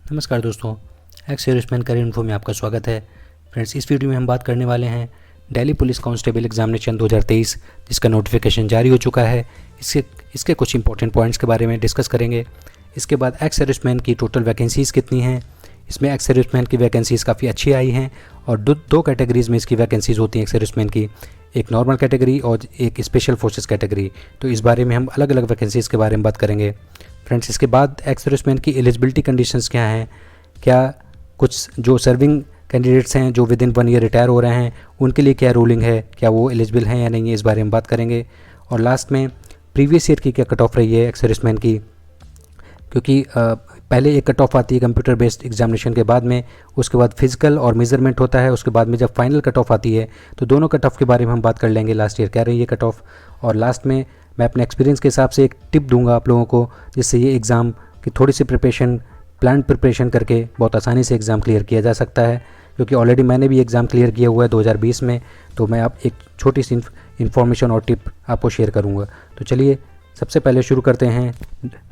नमस्कार दोस्तों, ex serviceman career info में आपका स्वागत है। फ्रेंड्स, इस वीडियो में हम बात करने वाले हैं दिल्ली पुलिस कांस्टेबल एग्जामिनेशन 2023 जिसका नोटिफिकेशन जारी हो चुका है। इसके कुछ इंपॉर्टेंट पॉइंट्स के बारे में डिस्कस करेंगे। इसके बाद एक्स सर्विसमैन की टोटल वैकेंसीज़ कितनी हैं। इसमें एक्स सर्विसमैन की वैकेंसीज़ काफ़ी अच्छी आई हैं और दो कैटेगरीज़ में इसकी वैकेंसीज़ होती हैं एक्स सर्विसमैन की, एक नॉर्मल कैटेगरी और एक स्पेशल फोर्सेस कैटेगरी। तो इस बारे में हम अलग अलग वैकेंसीज़ के बारे में बात करेंगे। फ्रेंड्स, इसके बाद एक्स सर्विसमैन की एलिजिबिलिटी कंडीशंस क्या हैं, क्या कुछ जो सर्विंग कैंडिडेट्स हैं जो विद इन 1 ईयर रिटायर हो रहे हैं उनके लिए क्या रूलिंग है, क्या वो एलिजिबल हैं या नहीं है, इस बारे में बात करेंगे। और लास्ट में प्रीवियस ईयर की क्या कट ऑफ रही है एक्स सर्विसमैन की, क्योंकि पहले एक कट ऑफ आती है कंप्यूटर बेस्ड एग्जामिनेशन के बाद में, उसके बाद फिजिकल और मेजरमेंट होता है, उसके बाद में जब फाइनल कट ऑफ आती है तो दोनों कट ऑफ के बारे में हम बात कर लेंगे। लास्ट ईयर क्या रही है कट ऑफ, और लास्ट में मैं अपने एक्सपीरियंस के हिसाब से एक टिप दूंगा आप लोगों को, जिससे ये एग्ज़ाम की थोड़ी सी प्लान प्रिपरेशन करके बहुत आसानी से एग्ज़ाम क्लियर किया जा सकता है। क्योंकि ऑलरेडी मैंने भी एग्ज़ाम क्लियर किया हुआ है 2020 में, तो मैं अब एक छोटी सी इन्फॉर्मेशन और टिप आपको शेयर करूँगा। तो चलिए सबसे पहले शुरू करते हैं,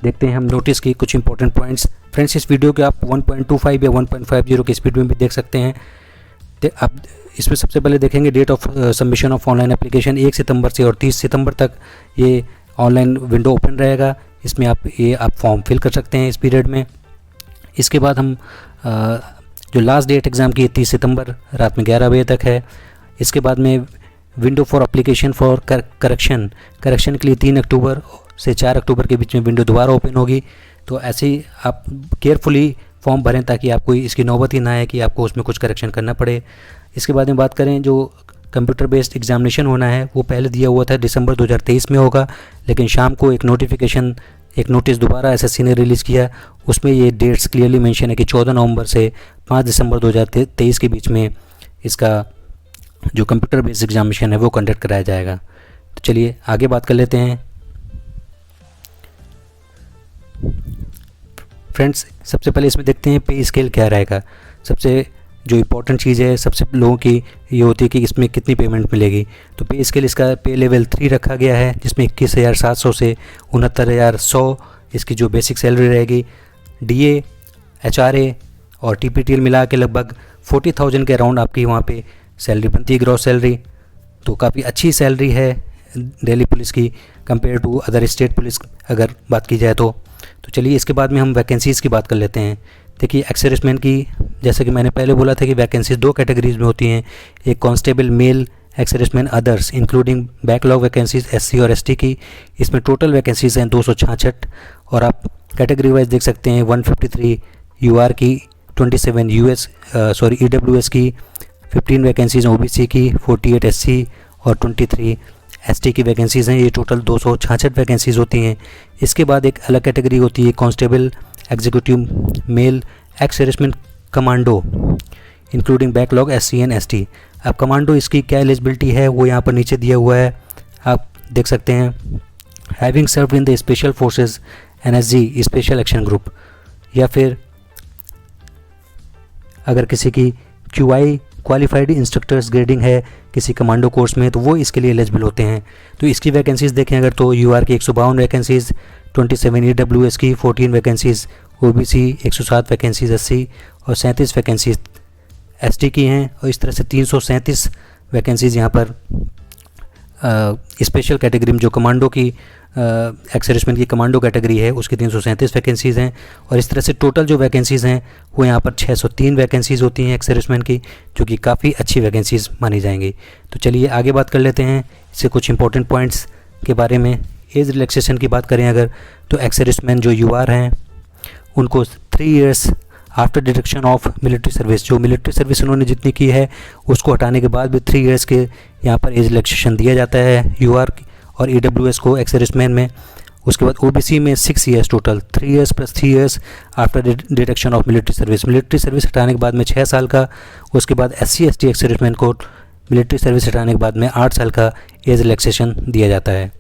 देखते हैं हम नोटिस की कुछ इंपॉर्टेंट पॉइंट्स। फ्रेंड्स, इस वीडियो के आप 1.25 या 1.50 की स्पीड में भी देख सकते हैं। आप इसमें सबसे पहले देखेंगे date of submission of online application 1 सितंबर से और 30 सितंबर तक ये ऑनलाइन विंडो ओपन रहेगा। इसमें आप फॉर्म फिल कर सकते हैं इस पीरियड में। इसके बाद हम जो लास्ट डेट एग्ज़ाम की 30 सितंबर रात में 11 बजे तक है। इसके बाद में window for application for correction के लिए 3 अक्टूबर से 4 अक्टूबर के बीच में विंडो दोबारा ओपन होगी। तो ऐसे ही आप केयरफुली फॉर्म भरें ताकि आपको इसकी नौबत ही ना आए कि आपको उसमें कुछ करेक्शन करना पड़े। इसके बाद में बात करें, जो कंप्यूटर बेस्ड एग्जामिनेशन होना है वो पहले दिया हुआ था दिसंबर 2023 में होगा, लेकिन शाम को एक नोटिस दोबारा एसएससी ने रिलीज़ किया। उसमें ये डेट्स क्लियरली मेंशन है कि 14 नवंबर से 5 दिसंबर 2023 के बीच में इसका जो कंप्यूटर बेस्ड एग्जामिनेशन है वो कंडक्ट कराया जाएगा। तो चलिए आगे बात कर लेते हैं। फ्रेंड्स, सबसे पहले इसमें देखते हैं पे स्केल क्या रहेगा। सबसे जो इम्पोर्टेंट चीज़ है सबसे लोगों की ये होती है कि इसमें कितनी पेमेंट मिलेगी। तो पे स्केल इसका पे लेवल 3 रखा गया है, जिसमें 21,700 से 69,100 इसकी जो बेसिक सैलरी रहेगी। डीए, एचआरए और टीपीटीएल मिला के लगभग 40,000 के अराउंड आपकी वहाँ पे सैलरी बनती है, ग्रॉस सैलरी। तो काफ़ी अच्छी सैलरी है दिल्ली पुलिस की compare to other state police अगर बात की जाए तो चलिए इसके बाद में हम वैकेंसीज़ की बात कर लेते हैं। देखिए, एक्स सर्विसमैन की, जैसे कि मैंने पहले बोला था कि वैकेंसीज 2 कैटेगरीज में होती हैं। एक constable male ex serviceman others including backlog vacancies SC और एसटी की। इसमें टोटल वैकेंसीज हैं 266 और आप कैटेगरी वाइज देख सकते हैं 153 यूआर की, 27 ईडब्ल्यूएस की, 15 वैकेंसीज ओबीसी की, 48 एससी और 23 एसटी की वैकेंसीज़ हैं। ये टोटल 266 वैकेंसीज़ होती हैं। इसके बाद एक अलग कैटेगरी होती है constable executive mail ex serviceman commando including backlog SC and ST. अब कमांडो इसकी क्या एलिजिबिलिटी है वो यहाँ पर नीचे दिया हुआ है, आप देख सकते हैं। Having served in the special forces NSG special action group, या फिर अगर किसी की क्यूआई क्वालिफाइड इंस्ट्रक्टर्स ग्रेडिंग है किसी कमांडो कोर्स में तो वो इसके लिए एलिजिबल होते हैं। तो इसकी वैकेंसीज़ देखें अगर तो यूआर की 152 वैकेंसीज़, 27 ईडब्ल्यूएस की, 14 वैकेंसीज़ ओबीसी, 107 वैकेंसीज़ एससी और 37 वैकेंसीज़ एसटी की हैं। और इस तरह से 337 वैकेंसीज़ यहाँ पर स्पेशल कैटेगरी में जो कमांडो की एक्स सर्विसमैन की कमांडो कैटेगरी है उसकी 337 वैकेंसीज़ हैं। और इस तरह से टोटल जो वैकेंसीज़ हैं वो यहाँ पर 603 वैकेंसीज़ होती हैं एक्स सर्विसमैन की, जो कि काफ़ी अच्छी वैकेंसीज़ मानी जाएंगी। तो चलिए आगे बात कर लेते हैं इससे कुछ इंपॉर्टेंट पॉइंट्स के बारे में। एज रिलैक्सेशन की बात करें अगर, तो एक्स सर्विसमैन जो यूआर हैं उनको 3 years after deduction of military service, जो मिलिट्री सर्विस उन्होंने जितनी की है उसको हटाने के बाद भी 3 ईयर्स के यहाँ पर एज रिलैक्सेशन दिया जाता है यूआर और ईडब्ल्यूएस को एक्स सर्विसमैन में। उसके बाद ओबीसी में 6 years total, 3 years plus 3 years after deduction of military service हटाने के बाद में 6 साल का। उसके बाद एससी एसटी एक्स सर्विसमैन को मिलिट्री सर्विस हटाने के बाद में 8 साल का एज रिलैक्सेशन दिया जाता है।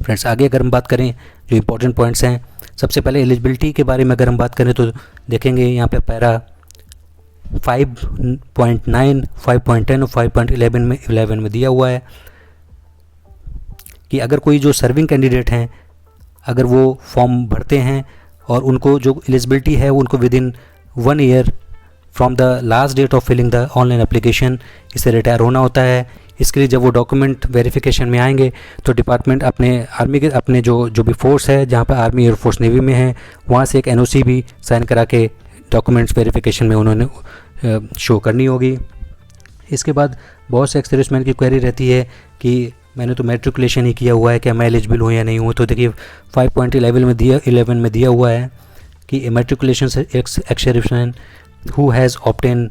फ्रेंड्स, आगे अगर हम बात करें जो इंपॉर्टेंट पॉइंट्स हैं, सबसे पहले एलिजिबिलिटी के बारे में अगर हम बात करें तो देखेंगे यहाँ पे पैरा 5.9, 5.10 और 5.11 में दिया हुआ है कि अगर कोई जो सर्विंग कैंडिडेट हैं अगर वो फॉर्म भरते हैं और उनको जो एलिजिबिलिटी है वो उनको within 1 year from the last date of filling the online application इससे रिटायर होना होता है। इसके लिए जब वो डॉक्यूमेंट वेरिफिकेशन में आएंगे तो डिपार्टमेंट अपने आर्मी के अपने जो भी फोर्स है, जहाँ पर आर्मी, एयरफोर्स, नेवी में है, वहाँ से एक NOC भी साइन करा के डॉक्यूमेंट्स वेरिफिकेशन में उन्होंने शो करनी होगी। इसके बाद बहुत से एक्स सर्विसमैन की क्वेरी रहती है कि मैंने तो मैट्रिकुलेशन ही किया हुआ है, क्या मैं एलिजिबल हूँ या नहीं हूँ। तो देखिए 5.11 में दिया हुआ है कि matriculation ex serviceman who has obtain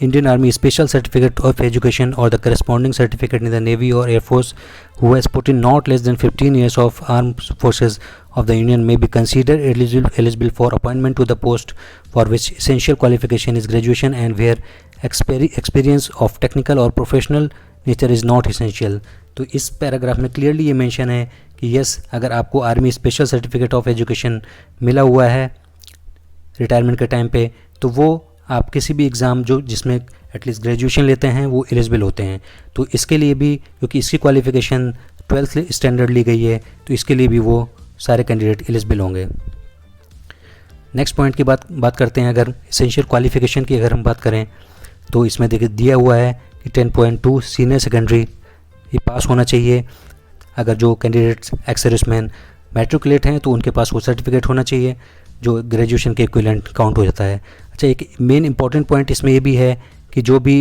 Indian Army Special Certificate of Education or the corresponding certificate in the Navy or Air Force who has put in not less than 15 years of armed forces of the Union may be considered eligible for appointment to the post for which essential qualification is graduation and where experience of technical or professional nature is not essential। तो इस paragraph में clearly ये mention है कि yes, अगर आपको army special certificate of education मिला हुआ है रिटायरमेंट के टाइम पे, तो वो आप किसी भी एग्ज़ाम जो जिसमें एटलीस्ट ग्रेजुएशन लेते हैं वो एलिजिबल होते हैं। तो इसके लिए भी, क्योंकि इसकी क्वालिफ़िकेशन 12th स्टैंडर्ड ली गई है, तो इसके लिए भी वो सारे कैंडिडेट एलिजिबल होंगे। नेक्स्ट पॉइंट की बात करते हैं। अगर एसेंशियल क्वालिफ़िकेशन की अगर हम बात करें तो इसमें देखिए दिया हुआ है कि 10.2 सीनियर सेकेंडरी ये पास होना चाहिए। अगर जो कैंडिडेट्स एक्स सर्विसमैन मैट्रिकुलेट हैं तो उनके पास वो सर्टिफिकेट होना चाहिए जो ग्रेजुएशन के इक्विवेलेंट काउंट हो जाता है। अच्छा, एक मेन इंपॉर्टेंट पॉइंट इसमें ये भी है कि जो भी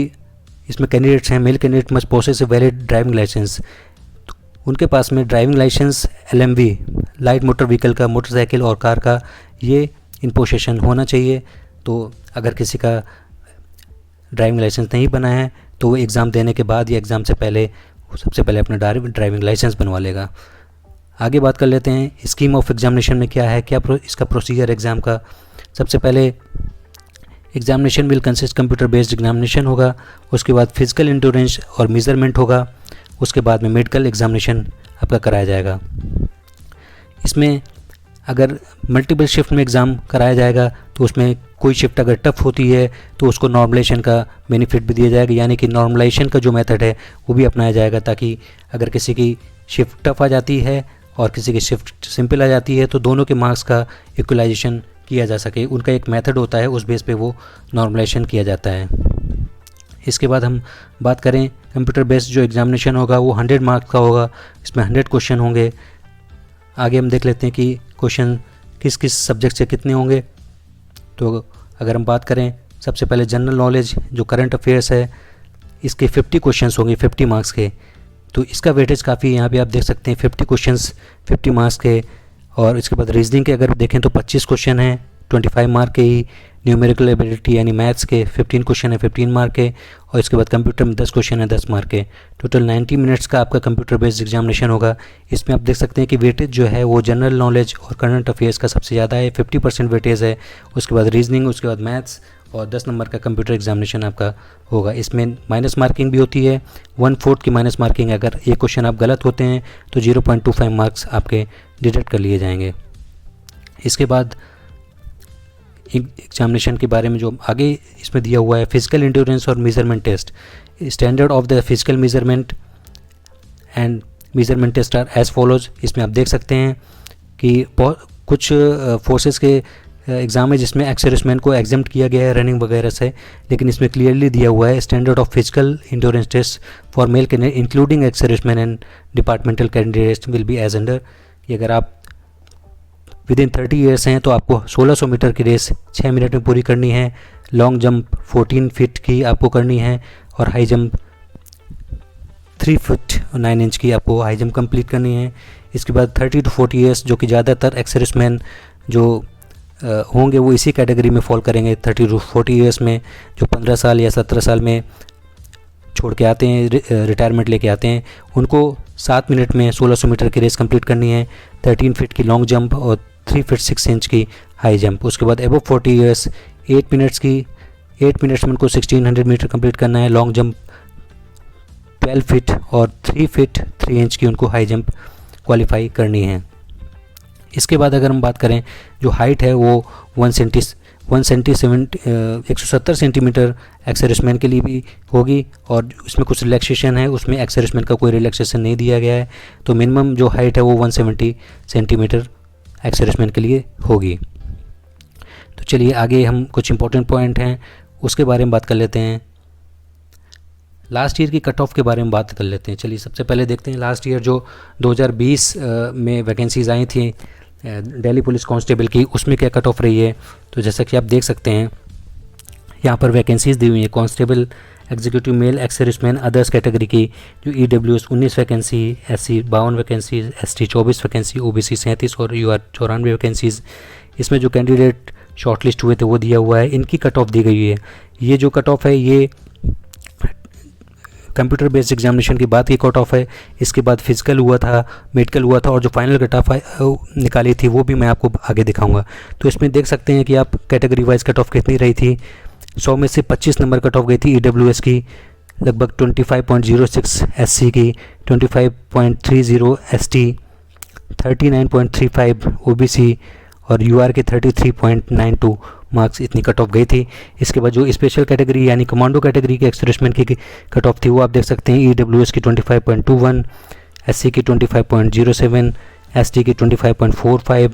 इसमें कैंडिडेट्स हैं, male candidate must possess a valid driving licence. उनके पास में driving licence LMV light motor vehicle का, मोटरसाइकिल और कार का, ये इन पोसेशन होना चाहिए। तो अगर किसी का ड्राइविंग लाइसेंस नहीं बना है तो वो एग्ज़ाम देने के बाद या एग्ज़ाम से पहले सबसे पहले अपना ड्राइविंग लाइसेंस बनवा लेगा। आगे बात कर लेते हैं स्कीम ऑफ एग्जामिनेशन में क्या है, क्या इसका प्रोसीजर एग्ज़ाम का। सबसे पहले examination will consist computer based examination होगा, उसके बाद फिजिकल एंड्योरेंस और मेजरमेंट होगा, उसके बाद में मेडिकल एग्जामिनेशन आपका कराया जाएगा। इसमें अगर मल्टीपल शिफ्ट में एग्ज़ाम कराया जाएगा तो उसमें कोई शिफ्ट अगर टफ होती है तो उसको नॉर्मलाइजेशन का बेनिफिट भी दिया जाएगा, यानी कि नॉर्मलाइजेशन का जो मेथड है वो भी अपनाया जाएगा, ताकि अगर किसी की शिफ्ट टफ आ जाती है और किसी की शिफ्ट सिंपल आ जाती है तो दोनों के मार्क्स का इक्वलाइजेशन किया जा सके। उनका एक मेथड होता है, उस बेस पे वो नॉर्मलाइजेशन किया जाता है। इसके बाद हम बात करें कंप्यूटर बेस्ड जो एग्जामिनेशन होगा वो 100 मार्क्स का होगा, इसमें 100 क्वेश्चन होंगे। आगे हम देख लेते हैं कि क्वेश्चन किस किस सब्जेक्ट से कितने होंगे। तो अगर हम बात करें सबसे पहले जनरल नॉलेज जो करंट अफेयर्स है, इसके 50 क्वेश्चंस होंगे 50 मार्क्स के। तो इसका वेटेज काफ़ी है, यहाँ पे आप देख सकते हैं 50 क्वेश्चंस 50 मार्क्स के। और इसके बाद रीजनिंग के अगर देखें तो 25 क्वेश्चन हैं 25 मार्क के ही। न्यूमेरिकल एबिलिटी यानी मैथ्स के 15 क्वेश्चन है 15 मार्क के। और इसके बाद कंप्यूटर में 10 क्वेश्चन है 10 मार्क के। टोटल 90 मिनट्स का आपका कंप्यूटर बेस्ड एग्जामिनेशन होगा। इसमें आप देख सकते हैं कि वेटेज जो है वो जनरल नॉलेज और करंट अफेयर्स का सबसे ज़्यादा है, 50% वेटेज है। उसके बाद रीजनिंग, उसके बाद मैथ्स और 10 नंबर का कंप्यूटर एग्जामिनेशन आपका होगा। इसमें माइनस मार्किंग भी होती है, 1/4 की माइनस मार्किंग। अगर एक क्वेश्चन आप गलत होते हैं तो 0.25 मार्क्स आपके डिडक्ट कर लिए जाएंगे। इसके बाद एग्जामिनेशन के बारे में जो आगे इसमें दिया हुआ है, फिजिकल एंड्योरेंस और measurement test. Standard of the physical measurement and measurement test are as follows. इसमें आप देख सकते हैं कि कुछ फोर्सेस के एग्ज़ाम है जिसमें एक्स सर्विसमैन को एग्जाम्प्ट किया गया है रनिंग वगैरह से, लेकिन इसमें क्लियरली दिया हुआ है standard of physical endurance test for male candidate including ex serviceman and departmental candidates will be as under. कि अगर आप विद इन 30 ईयर्स हैं तो आपको 1600 मीटर की रेस 6 मिनट में पूरी करनी है। लॉन्ग जंप 14 फीट की आपको करनी है और हाई जंप 3 फीट और 9 इंच की आपको हाई जंप कंप्लीट करनी है। इसके बाद 30 to 40 ईयर्स जो कि ज़्यादातर एक्स सर्विसमैन जो होंगे वो इसी कैटेगरी में फॉल करेंगे। 30 to 40 ईयर्स में जो 15 साल या 17 साल में छोड़ के आते हैं, रिटायरमेंट लेके आते हैं, उनको 7 मिनट में 1600 मीटर की रेस कंप्लीट करनी है। 13 फीट की लॉन्ग जंप और 3 फीट 6 इंच की हाई जंप। उसके बाद एबव 40 ईयर्स 8 मिनट्स में उनको 1600 मीटर कंप्लीट करना है। लॉन्ग जंप 12 फीट और 3 फीट 3 इंच की उनको हाई जंप क्वालिफाई करनी है। इसके बाद अगर हम बात करें जो हाइट है वो 170 सेंटीमीटर एक्स सर्विसमैन के लिए भी होगी। और इसमें कुछ रिलैक्सेशन है, उसमें एक्स सर्विसमैन का कोई रिलैक्सेशन नहीं दिया गया है। तो मिनिमम जो हाइट है वो 170 सेंटीमीटर एक्स सर्विसमैन के लिए होगी। तो चलिए आगे हम कुछ इंपॉर्टेंट पॉइंट हैं उसके बारे में बात कर लेते हैं। लास्ट ईयर की कट ऑफ के बारे में बात कर लेते हैं। चलिए सबसे पहले देखते हैं लास्ट ईयर जो 2020 में वैकेंसीज़ आई थी दिल्ली पुलिस कांस्टेबल की, उसमें क्या कट ऑफ रही है। तो जैसा कि आप देख सकते हैं यहाँ पर वैकेंसीज़ दी हुई हैं। Constable executive mail ex serviceman others category की जो EWS 19 vacancy, SC 52 vacancy, ST 24 vacancy, OBC 37 और UR 94 वैकेंसीज़। इसमें जो कैंडिडेट शॉर्टलिस्ट हुए थे वो दिया हुआ है, इनकी कट ऑफ दी गई है। ये जो कट ऑफ है ये कंप्यूटर बेस्ड एग्जामिनेशन के बाद की कट ऑफ है। इसके बाद फिजिकल हुआ था, मेडिकल हुआ था और जो फाइनल कट ऑफ निकाली थी वो भी मैं आपको आगे दिखाऊंगा। तो इसमें देख सकते हैं कि आप कैटेगरी वाइज कट ऑफ कितनी रही थी। 100 में से 25 नंबर कट ऑफ गई थी EWS की, लगभग 25.06 SC की, 25.30 ST, 39.35 OBC और UR के 33.92 मार्क्स, इतनी कट ऑफ गई थी। इसके बाद जो स्पेशल कैटेगरी यानी कमांडो कैटेगरी के एक्स सर्विसमैन की कट ऑफ थी वो आप देख सकते हैं। EWS की 25.21, SC की 25.07, ST की 25.45,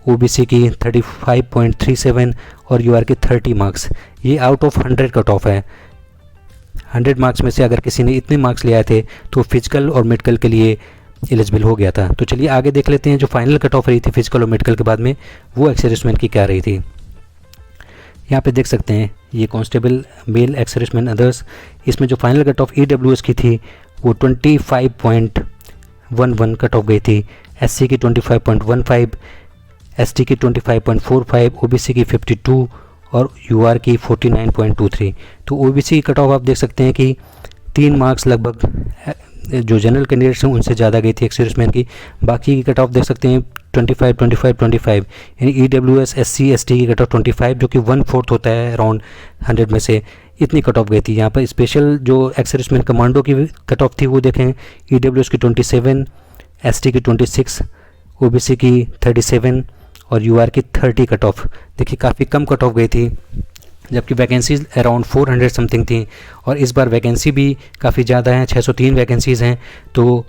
OBC की 35.37 और UR के 30 मार्क्स। ये आउट ऑफ 100 कट ऑफ है। 100 मार्क्स में से अगर किसी ने इतने मार्क्स ले आए थे तो फिजिकल और मेडिकल के लिए एलिजिबल हो गया था। तो चलिए आगे देख लेते हैं जो फाइनल कट ऑफ रही थी फिजिकल और मेडिकल के बाद में वो एक्स सर्विसमैन की क्या रही थी। यहाँ पे देख सकते हैं ये constable male ex serviceman others, इसमें जो फाइनल कट ऑफ EWS की थी वो 25.11 कट ऑफ गई थी, SC की 25.15, ST की 25.45, OBC की 52 और UR की 49.23। तो OBC की कट ऑफ आप देख सकते हैं कि 3 मार्क्स लगभग जो जनरल कैंडिडेट्स हैं उनसे ज़्यादा गई थी एक्स सर्विसमैन की। बाकी की कट ऑफ देख सकते हैं 25, 25, 25 यानी EWS SC ST की कट ऑफ 25 जो कि 1/4 होता है अराउंड 100 में से, इतनी कट ऑफ गई थी। यहाँ पर स्पेशल जो एक्स सर्विसमैन कमांडो की कट ऑफ थी वो देखें, EWS की 27, ST की 26, OBC की 37 और UR की 30 कट ऑफ। देखिए काफ़ी कम कट ऑफ गई थी, जबकि वैकेंसीज अराउंड 400 समथिंग थी और इस बार वैकेंसी भी काफ़ी ज़्यादा हैं, 603 वैकेंसीज़ हैं। तो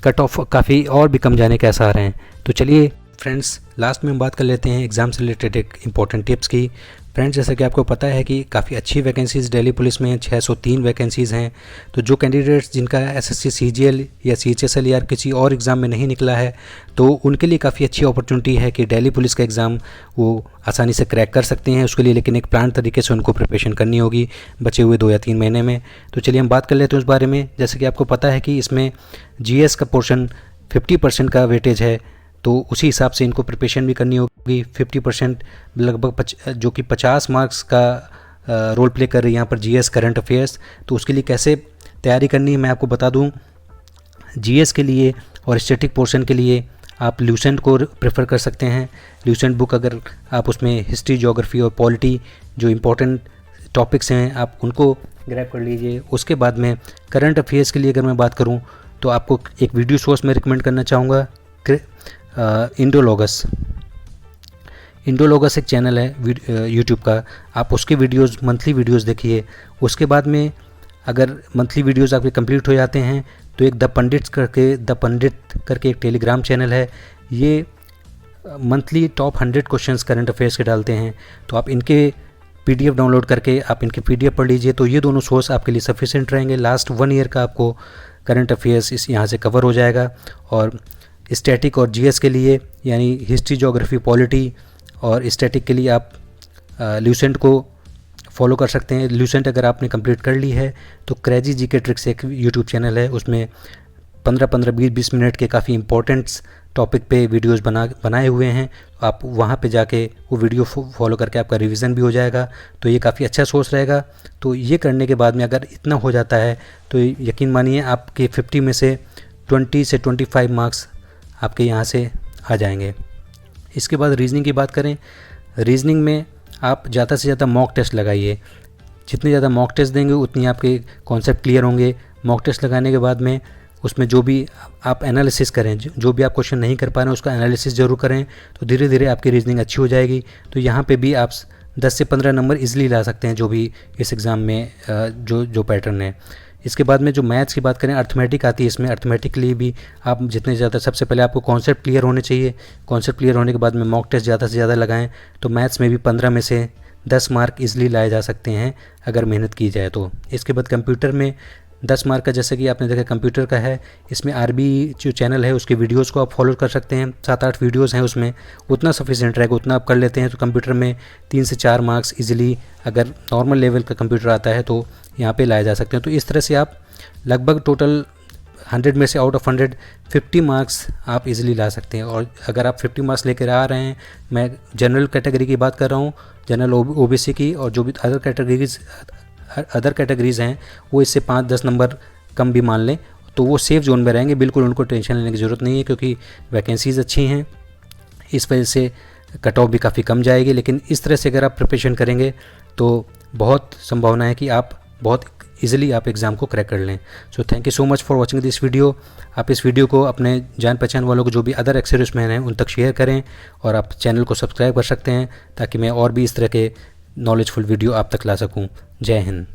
कट ऑफ काफ़ी और भी कम जाने के आसार हैं। तो चलिए फ्रेंड्स लास्ट में हम बात कर लेते हैं एग्ज़ाम से रिलेटेड एक इम्पॉर्टेंट टिप्स की। फ्रेंड्स जैसा कि आपको पता है कि काफ़ी अच्छी वैकेंसीज़ दिल्ली पुलिस में 603 वैकेंसीज़ हैं। तो जो कैंडिडेट्स जिनका SSC CGL या CHSL या किसी और एग्ज़ाम में नहीं निकला है तो उनके लिए काफ़ी अच्छी अपॉर्चुनिटी है कि दिल्ली पुलिस का एग्ज़ाम वो आसानी से क्रैक कर सकते हैं। उसके लिए लेकिन एक प्लान तरीके से उनको प्रिपरेशन करनी होगी बचे हुए 2 या 3 महीने में। तो चलिए हम बात कर लेते हैं उस बारे में। जैसे कि आपको पता है कि इसमें GS का पोर्शन 50% का वेटेज है, तो उसी हिसाब से इनको प्रिपरेशन भी करनी होगी। 50% लगभग जो कि 50 मार्क्स का रोल प्ले कर रही है यहाँ पर GS करंट अफेयर्स। तो उसके लिए कैसे तैयारी करनी है मैं आपको बता दूँ। GS के लिए और स्टैटिक पोर्शन के लिए आप ल्यूसेंट को प्रेफर कर सकते हैं। ल्यूसेंट बुक अगर आप उसमें हिस्ट्री, ज्योग्राफी और पॉलिटी जो इम्पोर्टेंट टॉपिक्स हैं आप उनको ग्रैब कर लीजिए। उसके बाद में करंट अफेयर्स के लिए अगर मैं बात करूँ तो आपको एक वीडियो सोर्स में रिकमेंड करना चाहूँगा, इंडोलॉगस एक चैनल है यूट्यूब का, आप उसके वीडियोस मंथली वीडियोस देखिए। उसके बाद में अगर मंथली वीडियोस आपके कंप्लीट हो जाते हैं तो एक द पंडित करके एक टेलीग्राम चैनल है, ये monthly top 100 questions current affairs के डालते हैं। तो आप इनके PDF डाउनलोड करके आप इनके PDF पढ़ लीजिए। तो ये दोनों सोर्स आपके लिए सफिशिएंट रहेंगे। लास्ट 1 ईयर का आपको करंट अफेयर्स इस यहाँ से कवर हो जाएगा। और स्टैटिक और GS के लिए यानी हिस्ट्री, ज्योग्राफी, पॉलिटी और स्टैटिक के लिए आप ल्यूसेंट को फॉलो कर सकते हैं। ल्यूसेंट अगर आपने कंप्लीट कर ली है तो क्रेजी GK ट्रिक्स एक यूट्यूब चैनल है, उसमें 15-15, 20-20 मिनट के काफ़ी इंपॉर्टेंट्स टॉपिक पे वीडियोस बनाए हुए हैं। आप वहाँ पे जाके वो वीडियो फॉलो करके आपका रिवीजन भी हो जाएगा। तो ये काफ़ी अच्छा सोर्स रहेगा। तो ये करने के बाद में अगर इतना हो जाता है तो यकीन मानिए आपके 50 में से 20 से 25 मार्क्स आपके यहाँ से आ जाएंगे। इसके बाद रीजनिंग की बात करें, रीजनिंग में आप ज़्यादा से ज़्यादा मॉक टेस्ट लगाइए। जितने ज़्यादा मॉक टेस्ट देंगे उतनी आपके कॉन्सेप्ट क्लियर होंगे। मॉक टेस्ट लगाने के बाद में उसमें जो भी आप एनालिसिस करें, जो भी आप क्वेश्चन नहीं कर पा रहे हैं उसका एनालिसिस ज़रूर करें, तो धीरे धीरे आपकी रीजनिंग अच्छी हो जाएगी। तो यहाँ पे भी आप 10 से 15 नंबर इजीली ला सकते हैं जो भी इस एग्ज़ाम में जो पैटर्न है। इसके बाद में जो मैथ्स की बात करें, अर्थमेटिक आती है इसमें। अर्थमेटिक के लिए भी आप जितने ज़्यादा, सबसे पहले आपको कॉन्सेप्ट क्लियर होने चाहिए। कॉन्सेप्ट क्लियर होने के बाद में मॉक टेस्ट ज़्यादा से ज़्यादा लगाएं, तो मैथ्स में भी 15 में से 10 मार्क ईजिली लाए जा सकते हैं अगर मेहनत की जाए तो। इसके बाद कंप्यूटर में 10 मार्क का, जैसे कि आपने देखा कंप्यूटर का है, इसमें आरबी जो चैनल है उसके वीडियोस को आप फॉलो कर सकते हैं। 7-8 वीडियोस हैं उसमें, उतना सफिशिएंट रहेगा, उतना आप कर लेते हैं तो कंप्यूटर में 3 से 4 मार्क्स इजीली, अगर नॉर्मल लेवल का कंप्यूटर आता है तो यहाँ पे लाए जा सकते हैं। तो इस तरह से आप लगभग टोटल 100 में से आउट ऑफ 100 50 मार्क्स आप इजीली ला सकते हैं। और अगर आप 50 मार्क्स लेकर आ रहे हैं, मैं जनरल कैटेगरी की बात कर रहा हूँ, जनरल ओबीसी की, और जो भी अदर कैटेगरीज़ हैं वो इससे 5-10 नंबर कम भी मान लें तो वो सेफ़ जोन में रहेंगे। बिल्कुल उनको टेंशन लेने की ज़रूरत नहीं है, क्योंकि वैकेंसीज़ अच्छी हैं, इस वजह से कट ऑफ भी काफ़ी कम जाएगी। लेकिन इस तरह से अगर आप प्रिपरेशन करेंगे तो बहुत संभावना है कि आप बहुत ईजिली आप एग्ज़ाम को क्रैक कर लें। So thank you so much for watching this video. आप इस वीडियो को अपने जान पहचान वालों को, जो भी अदर एक्स सर्विसमैन हैं, उन तक शेयर करें, और आप चैनल को सब्सक्राइब कर सकते हैं ताकि मैं और भी इस तरह के नॉलेजफुल वीडियो आप तक ला सकूं। जय हिंद।